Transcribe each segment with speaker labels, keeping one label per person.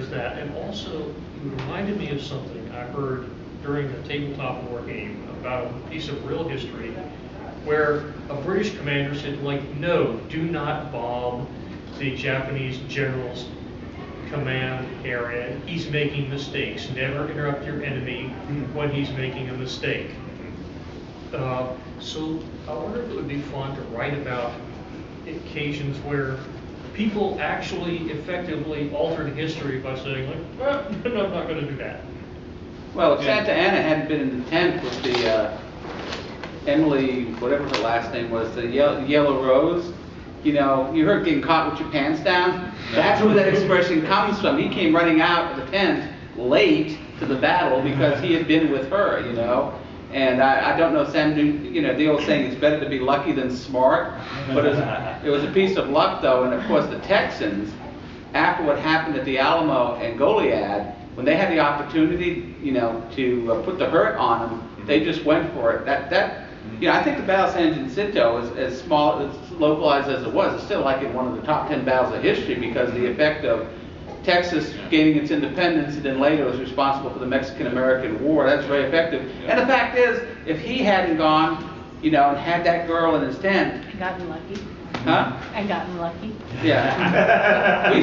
Speaker 1: there's that, and also you reminded me of something I heard during a tabletop war game about a piece of real history where a British commander said, like, no, do not bomb the Japanese general's command area. He's making mistakes. Never interrupt your enemy when he's making a mistake. So I wonder if it would be fun to write about occasions where people actually effectively altered history by saying, like, well, no, I'm not going to do that.
Speaker 2: Well, if Santa Anna hadn't been in the tent with the Emily, whatever her last name was, the Yellow Rose, you know, you heard getting caught with your pants down? That's where that expression comes from. He came running out of the tent late to the battle because he had been with her, you know. And I don't know, Sam knew, you know, the old saying, it's better to be lucky than smart. But it was a piece of luck, though. And of course, the Texans, after what happened at the Alamo and Goliad, when they had the opportunity, you know, to put the hurt on them, they just went for it. You know, I think the Battle of San Jacinto, as small, as localized as it was, is still like in one of the top 10 battles of history because the effect of Texas gaining its independence and then later was responsible for the Mexican-American War. That's very effective. And the fact is, if he hadn't gone, you know, and had that girl in his tent.
Speaker 3: And gotten lucky.
Speaker 2: Huh?
Speaker 3: And gotten lucky.
Speaker 2: Yeah.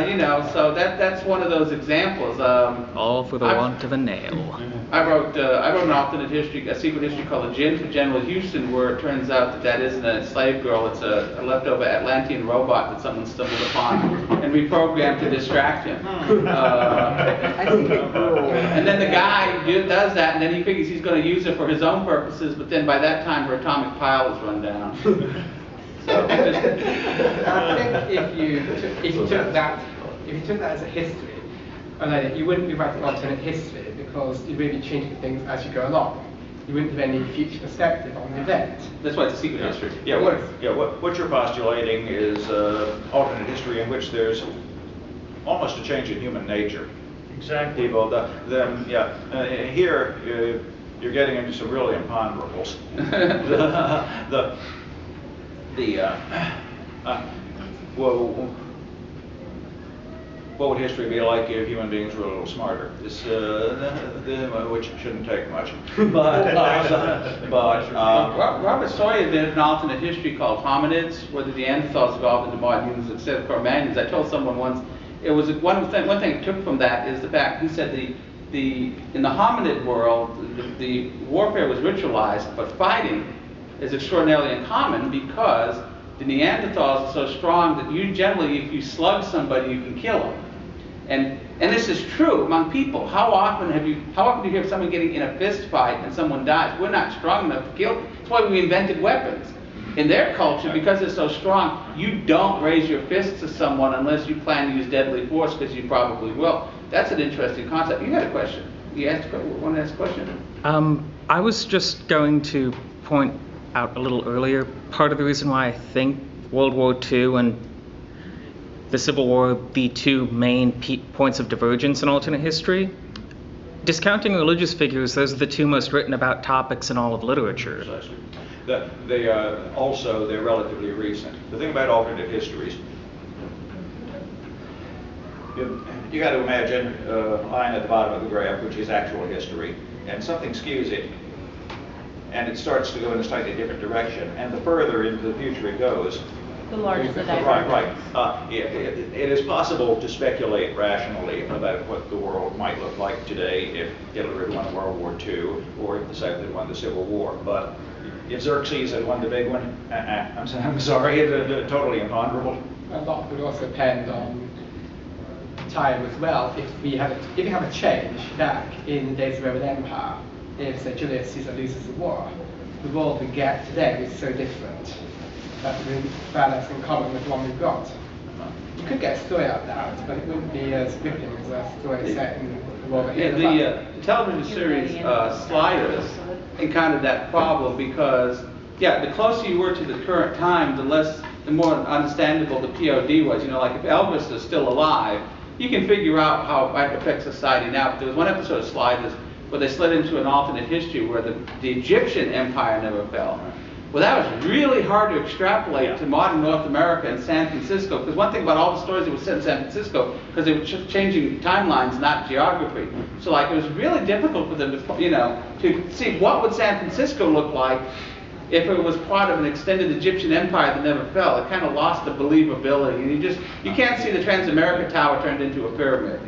Speaker 2: You know, so that's one of those examples.
Speaker 4: All for the want of a nail.
Speaker 2: I wrote an alternate history, a secret history called A Gin for General Houston, where it turns out that isn't a slave girl, it's a leftover Atlantean robot that someone stumbled upon and reprogrammed to distract him. And then the guy does that, and then he figures he's going to use it for his own purposes, but then by that time her atomic pile is run down. So,
Speaker 5: I think if you took that as a history, you wouldn't be writing alternate history because you'd really be changing things as you go along. You wouldn't have any future perspective on the event.
Speaker 2: That's why it's a secret history.
Speaker 6: Yeah, what you're postulating is alternate history in which there's almost a change in human nature.
Speaker 1: Exactly.
Speaker 6: People, here you're getting into some really imponderables. What would history be like if human beings were a little smarter? Which shouldn't take much.
Speaker 2: Robert Sawyer did an alternate history called Hominids, where the Neanderthals evolved into modern humans instead of Cro-Magnons. I told someone once, it was one thing I took from that is the fact, he said in the hominid world, the warfare was ritualized, but fighting is extraordinarily uncommon because the Neanderthals are so strong that you generally, if you slug somebody, you can kill them. And this is true among people. How often do you hear of someone getting in a fist fight and someone dies? We're not strong enough to kill them. That's why we invented weapons. In their culture, because they're so strong, you don't raise your fist to someone unless you plan to use deadly force, because you probably will. That's an interesting concept. You had a question. You want to ask a question?
Speaker 4: I was just going to point out a little earlier, part of the reason why I think World War II and the Civil War are the two main points of divergence in alternate history. Discounting religious figures, those are the two most written about topics in all of literature.
Speaker 6: They're relatively recent. The thing about alternate histories, you got to imagine a line at the bottom of the graph, which is actual history, and something skews it, and it starts to go in a slightly different direction. And the further into the future it goes,
Speaker 3: the larger the divergence.
Speaker 6: Right. It is possible to speculate rationally about what the world might look like today if Hitler had won World War II or if the South had won the Civil War. But if Xerxes had won the big one, I'm sorry, it's totally imponderable.
Speaker 5: A lot would also depend on time as well. If you have a change back in the days of the Roman Empire, if say Julius Caesar loses the war, the world we get today is so different that it would be far less in common with the one we've got. You could get a story out of that, but it wouldn't be as gripping as a story set in the world that
Speaker 2: the television series Sliders encountered that problem because, the closer you were to the current time, the more understandable the POD was. You know, like if Elvis is still alive, you can figure out how it might affect society now. But there was one episode of Sliders where they slid into an alternate history where the Egyptian empire never fell. Well, that was really hard to extrapolate to modern North America and San Francisco, because one thing about all the stories that were set in San Francisco, because they were just changing timelines, not geography. So like it was really difficult for them to, you know, to see what would San Francisco look like if it was part of an extended Egyptian empire that never fell. It kind of lost the believability, and you can't see the Transamerica Tower turned into a pyramid.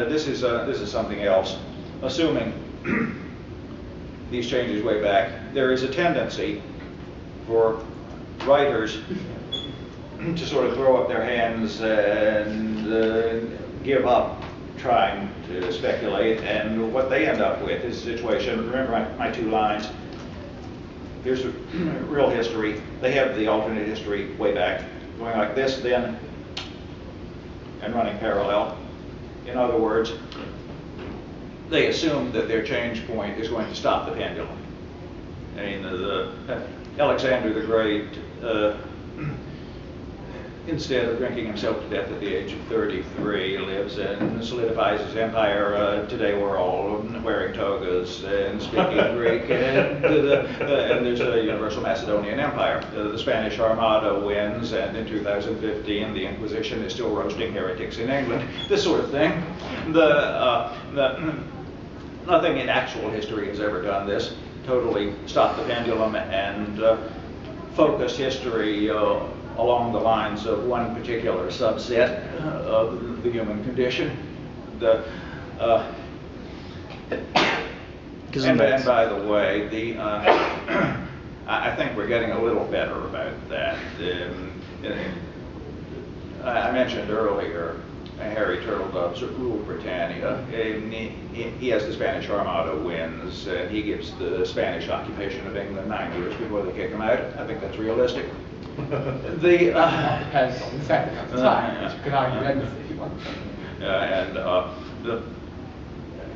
Speaker 6: This is something else. Assuming these changes way back, there is a tendency for writers to sort of throw up their hands and give up trying to speculate, and what they end up with is a situation. Remember my two lines. Here's a real history. They have the alternate history way back, going like this, then, and running parallel. In other words, they assume that their change point is going to stop the pendulum. I mean, Alexander the Great, instead of drinking himself to death at the age of 33, lives and solidifies his empire. Today we're all wearing togas and speaking Greek, and there's a universal Macedonian empire. The Spanish Armada wins, and in 2015 the Inquisition is still roasting heretics in England. This sort of thing. Nothing in actual history has ever done this. Totally stopped the pendulum and focused history along the lines of one particular subset of the human condition. And by the way, I think we're getting a little better about that. I mentioned earlier Harry Turtledove's Rule Britannia. He has the Spanish Armada wins, and he gives the Spanish occupation of England 9 years before they kick him out. I think that's realistic.
Speaker 5: Depends on the setting at the time, which you could argue endlessly if you want.
Speaker 6: The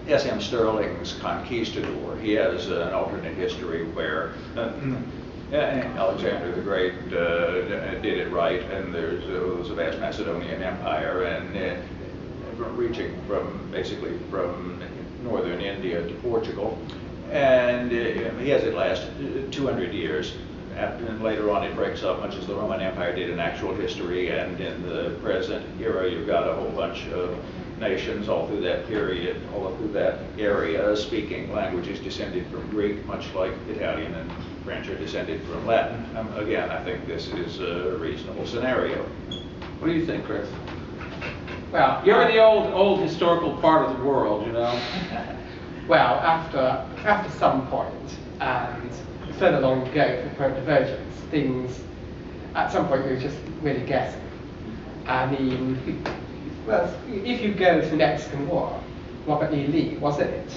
Speaker 6: S.M. Sterling's Conquistador, he has an alternate history where Alexander the Great did it right, and there was a vast Macedonian empire, and reaching basically from northern India to Portugal, and he has it last 200 years. And later on it breaks up, much as the Roman Empire did in actual history, and in the present era you've got a whole bunch of nations all through that period, all through that area, speaking languages descended from Greek, much like Italian and French are descended from Latin. Again, I think this is a reasonable scenario. What do you think, Chris?
Speaker 5: Well,
Speaker 2: You're in the old historical part of the world, you know.
Speaker 5: well, after some point, and further along you go for point of divergence, things at some point you're just really guessing. I mean, well, if you go to the Mexican War, Robert E. Lee was in it.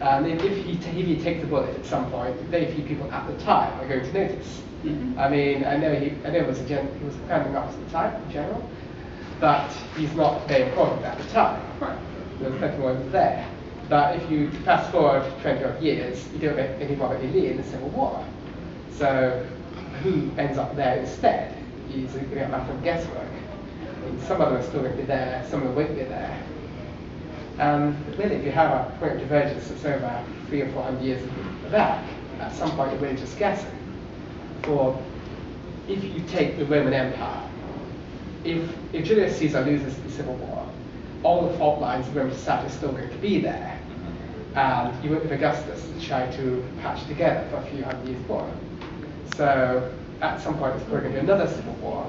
Speaker 5: And if he takes the bullet at some point, very few people at the time are going to notice.
Speaker 2: Mm-hmm.
Speaker 5: I mean, I know he was he was a commanding officer at the time, in general, but he's not very important at the time.
Speaker 2: Right.
Speaker 5: There was plenty more there. But if you fast forward 20 odd years, you don't have any Robert E. Lee in the Civil War. So who ends up there instead is a matter of guesswork. I mean, some of them are still going to be there, some of them won't be there. And really, if you have a point of divergence that's over 300 or 400 years back, at some point you're really just guessing. For if you take the Roman Empire, if Julius Caesar loses the Civil War, all the fault lines of Roman society are still going to be there. And you won't have Augustus to try to patch together for a few hundred years more. So at some point it's probably going to be another civil war,